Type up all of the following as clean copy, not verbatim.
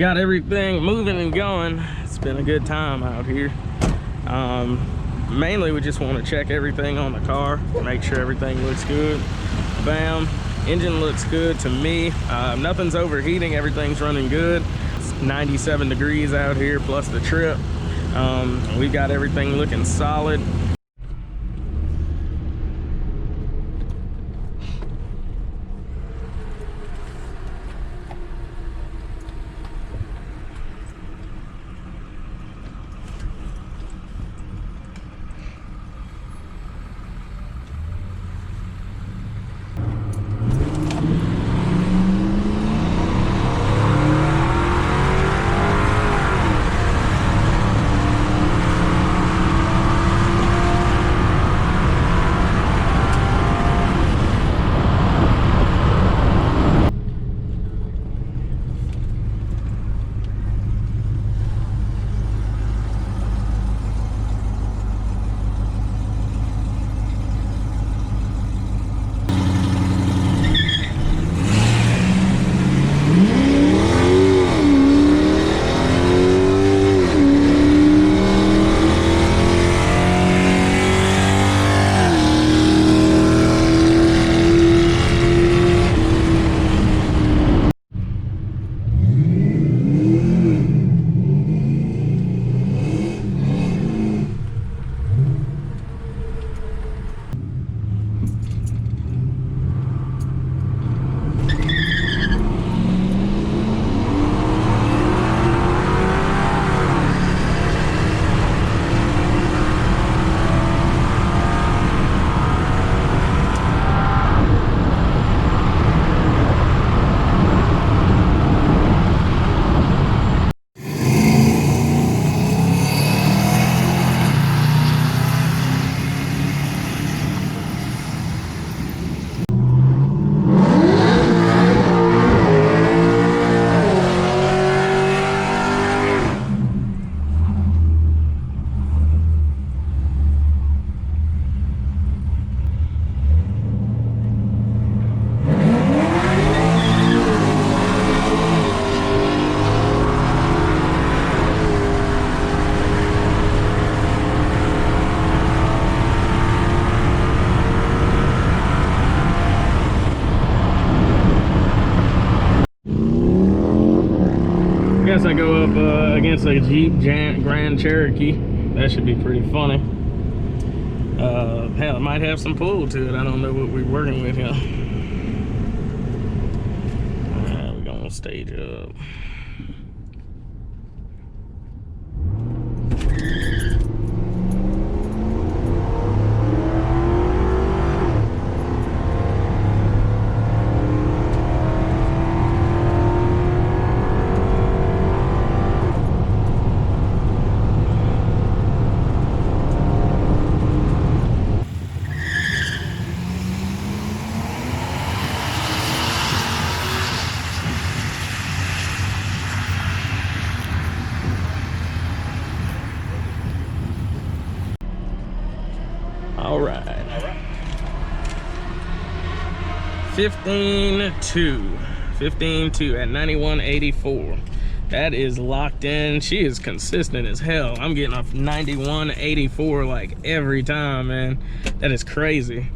got everything moving and going. It's been a good time out here. Mainly we just want to check everything on the car, make sure everything looks good. Bam, engine looks good to me. Nothing's overheating, everything's running good. It's 97 degrees out here plus the trip. We got everything looking solid. Guess I go up against a Jeep Grand Cherokee. That should be pretty funny. Hell, it might have some pull to it. I don't know what we're working with here. Alright, we're gonna stage up. All right. 15.2 at 91.84. That is locked in. She is consistent as hell. I'm getting off 91.84 like every time, man. That is crazy.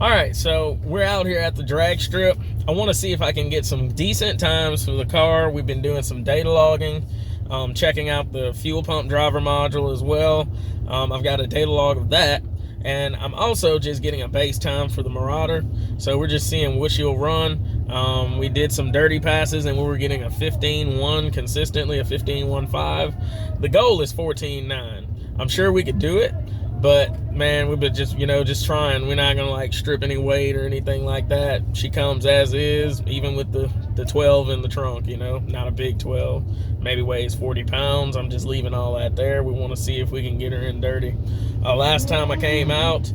All right, so we're out here at the drag strip. I want to see if I can get some decent times for the car. We've been doing some data logging, checking out the fuel pump driver module as well. I've got a data log of that, and I'm also just getting a base time for the Marauder. So we're just seeing what she'll run. We did some dirty passes and we were getting a 15.1 consistently, a 15.15. The goal is 14.9. I'm sure we could do it, but man, we've been just, just trying. We're not gonna like strip any weight or anything like that. She comes as is, even with the 12 in the trunk, not a big 12, maybe weighs 40 pounds. I'm just leaving all that there. We want to see if we can get her in dirty. Last time I came out,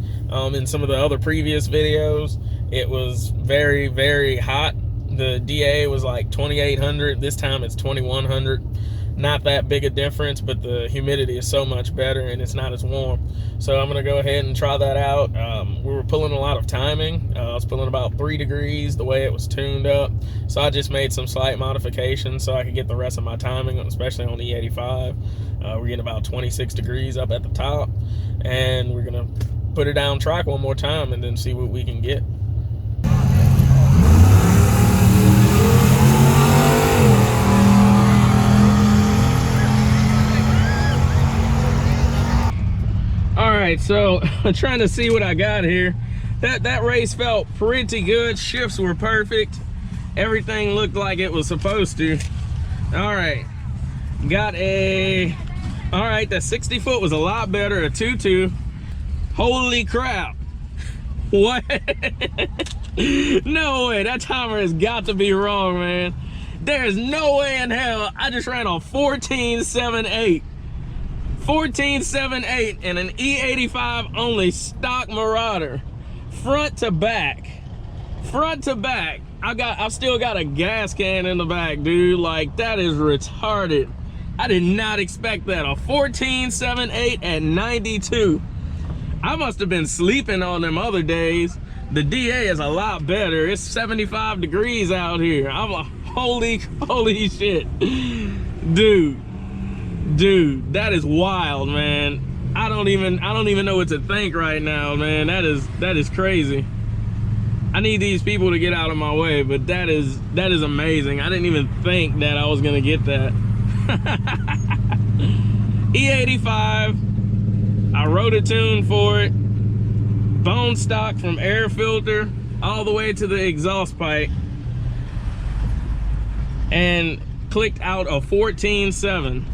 in some of the other previous videos, it was very, very hot. The DA was like 2,800. This time it's 2,100. not that big a difference, but the humidity is so much better and it's not as warm. So I'm gonna go ahead and try that out. We were pulling a lot of timing. I was pulling about 3 degrees the way it was tuned up. So I just made some slight modifications so I could get the rest of my timing, especially on the E85. We're getting about 26 degrees up at the top, and we're gonna put it down track one more time and then see what we can get. All right, so I'm trying to see what I got here. That race felt pretty good. Shifts were perfect. Everything looked like it was supposed to. All right, all right, that 60 foot was a lot better, a 2.2. Holy crap. What? No way, that timer has got to be wrong, man. There's no way in hell I just ran a 14.78. 14.78 and an E85 only stock Marauder, front to back. I've still got a gas can in the back, dude. Like, that is retarded. I did not expect that. A 14.78 at 92. I must have been sleeping on them other days. The DA is a lot better. It's 75 degrees out here. I'm a holy shit, dude. Dude, that is wild, man. I don't even know what to think right now, man. That is crazy. I need these people to get out of my way, but that is amazing. I didn't even think that I was gonna get that. E85, I wrote a tune for it, bone stock from air filter all the way to the exhaust pipe, and clicked out a 14.7.